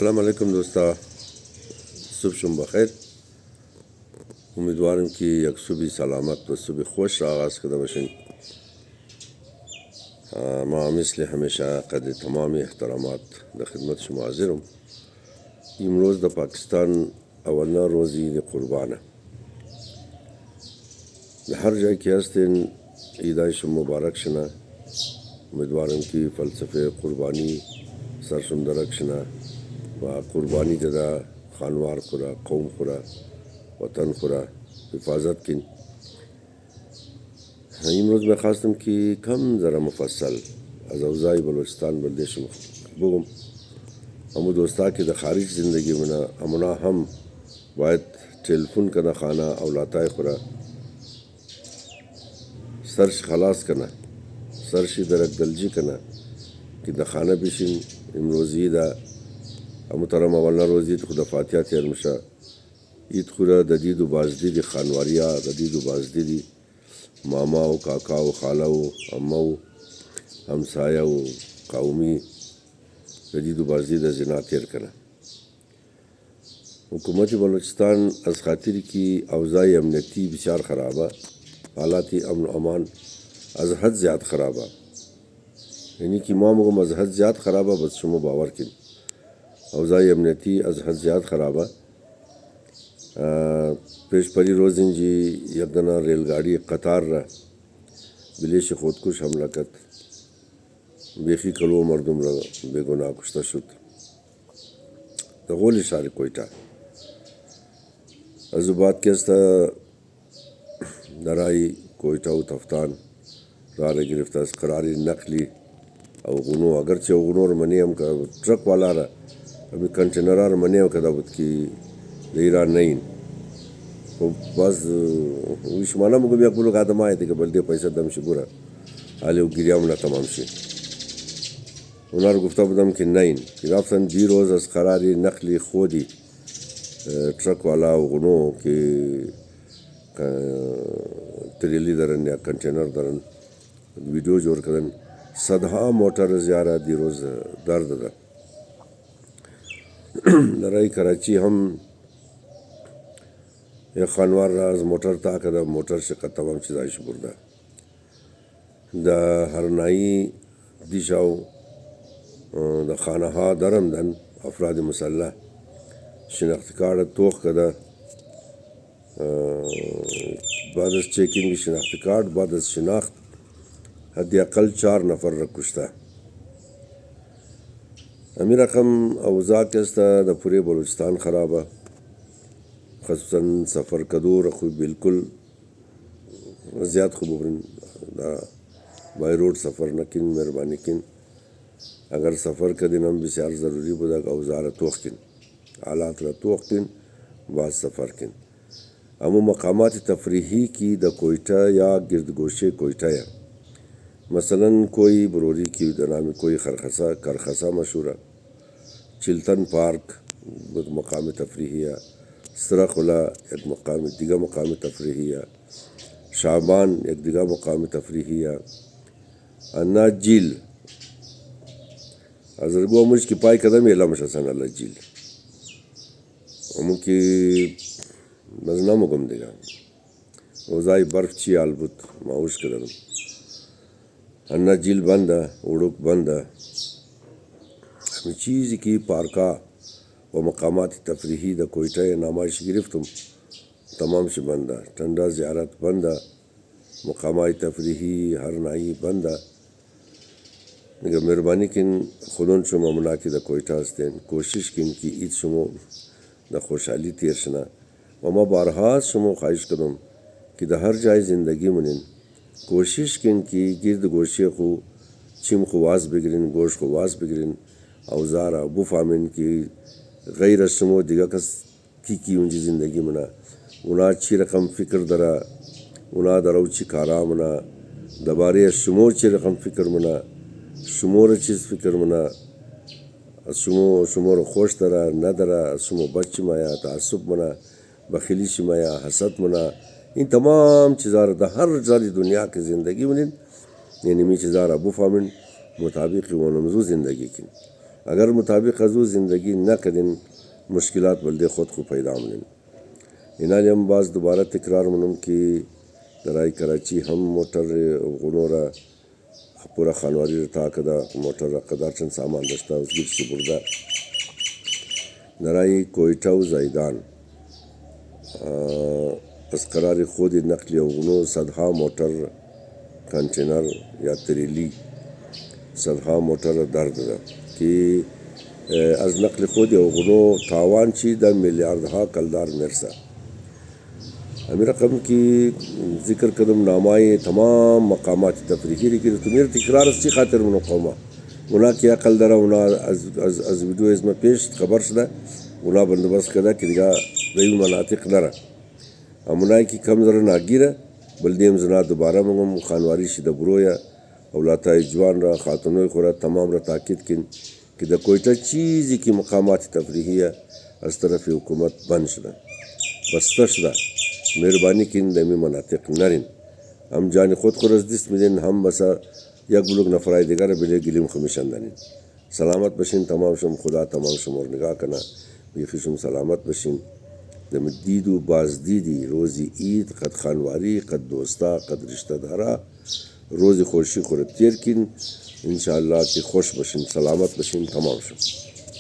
السلام علیکم دوستا، صبح شم بخیر. امیدوارم که یک صبح سلامت و صبح خوش را آغاز کرده باشین. ما مثل همیشه قد تمام احترامات در خدمت شما حاضرم. امروز در پاکستان اولنا روزی د قربانه. در هر جای که هستین عیدایش مبارک شنا. امیدوارم که فلسفه قربانی سرشم درک شنا و قربانی دادا خانوار خورا، قوم خورا، وطن خورا حفاظت کن. امروز میں خواستم که کم ذرا مفصل از اوضاع بلوچستان بلدیشم بگم. همو دوستا که در خارج زندگی منا امنا هم باید تلفون کنه خانه اولاتای خورا سرش خلاص کنه، سرشی درک دلجی کنه که در خانه بیشین. امروزی دا محترم اولنا روزی خدا فاتحه تیر مشه عید خورا د دید و بازدید خانواریا، د دید و بازدید ماما و کاکا و خاله و امه و همسایه و قومی د دید و بازدید زنا تیر کنه. حکومت بلوچستان از خاطر کی اوضاع امنیتی بسیار خرابه، حالاتی امن و امان از حد زیاد خرابه. یعنی که ما مگم از حد زیاد خرابه، بس شما باور کن. اوضاع امنیتی از حد زیاد خرابه. پیش پری روز انجی یک دنا ریل گاڑی قطار را بلیش خودکش حمله کرد. بیخی کلو مردم را بگناه کشته شد. در غول شهر کویتا از بعد که است درای کویتا و تفتان را گرفته از قراری نقلی او غنو. اگرچه او غنو را منی هم که ٹرک والا را امی کنٹینر را منی هم که دا بود که در ایران نین. خب باز ویشمانه مگم یک بلوک آدم آیتی که بلده پیسه دمشی برا حالی او گریامونا تمام شد. اونا رو گفته بودم که نین که رفتن دیروز از قراری نقلی خودی ٹرک والا او غنو که تریلی درن یا کنٹینر درن ویڈیو جوړ کردن. صدها موٹر زیاره دیروز درد ده. درای کراچی هم یک خانوار را از موٹر تا که ده موٹر شکت تمام چیزایش برده. ده هرنایی دیشاو ده خانه ها درم دن افراد مسلح شناختی کارت توخ که ده بعد از چیکنگ شناختی کارت بعد از شناخت حدی اقل 4 نفر را کشته. امی رقم اوضاع که است در پوری بلوچستان خرابه، خصوصا سفر کدور خوب بالکل زیاد خوب برین. بائی روڈ سفر نکن، مہربانی کن. اگر سفر کدین هم بسیار ضروری بوده که اوضاع را توخ کن، حالات را توخ کن، بعد سفر کن. اما مقامات تفریحی کی در کوئٹہ یا گردگوشے کوئٹہ یا مثلا کوئی بروری کی در نام کوئی کرخسا مشہور ہے، چلتن پارک مقام تفریحی ہے، سرخلا ایک مقام دیگر مقام تفریحی ہے، شعبان ایک دیگر مقام تفریحی ہے، انا جیل ازرگو مجھ کی پائی قدم اعلام شسن اللہ جیل امو کی مزنا مگم دیگا اوزائی برف چی آلبوت معوش کردم. انا جیل بند ہے، اڑوک بند ہے. ہمیں چیز کی پارکا و مقامات تفریحی دا کوئٹہ نمائش گرفتم تمام سے بند ہے. ٹنڈا زیارت بند ہے، مقامات تفریحی ہر نائی بند ہے. اگر مہربانی کن خودون شما منا کی دا کوئٹہ ہستین کوشش کن کی عید شما دا خوشحالی تیر شنا. وما بارہا شما خواہش کرم کہ دا ہر جائے زندگی منن کوشش کن کی گرد گوشے خو چم خو واز بگرین، گوش خو واز بگرین، اوزارا بو فامن کی غیر شمو دیگا کس کی انجی زندگی منا اونا چی رقم فکر درا اونا درو چی کارا منا دبارے شمو چی رقم فکر منا شمور چیز فکر منا شمور خوش درا نہ درا شمو بچ مایا تعصب منا بخیلی شمایا حسد منا این تمام چیزار دا ہر جاری دنیا کی زندگی منن یعنی می چیزار ابو فامن مطابق ونمزو زندگی کن. اگر مطابق ازو زندگی نہ کدن مشکلات بلدے خود کو پیدا منن انال ہم باز دوبارہ تکرار منم کی درائی کراچی ہم موٹر غنورا پورا خانواری رتا کدا موٹر قدار چند سامان دستا اس گیت سے بردہ درائی کوئٹہ و زائدان اس قرار خود نقل غنو صدہا موٹر کنٹینر یا تریلی صدہا موٹر درد دا کہ از نقل خود غنو تاوان چی دا میلیاردها کلدار مرسا ہمیں رقم کی ذکر قدم نامائے تمام مقامات تفریحی لیکن تو میرے تکرار اسی خاطر منو قوما اونا کیا قلدرہ اونا از ویڈیو از میں پیش خبر شدہ اونا بندوبست کدا کہ دیگا دیو مناطق نرہ امنائی کی کم ذرا ناگیرہ بلدیم زنا دوبارہ منگم خانواری شدہ برویا اولاتا جوان را خاتونوی خورا تمام را تاکید کن کہ دا کوئٹہ چیزی کی مقامات تفریحیہ از طرف حکومت بند شدہ بستہ شدہ مہربانی کن دمی مناطق نرین ہم جان خود خورز دست مدین ہم بسا یک بلوگ نفرائی دیگر بلے گلیم خمیشن دانین سلامت بشین تمام شم خدا تمام شم اور نگاہ کنا بیخی شم سلامت بشین دم دید و باز دیدی روزی عید قد خانواری قد دوستا قد رشتہ دارا روزی خوشی خورد تیر کن انشاءاللہ کہ خوش بشین سلامت بشین تمام شم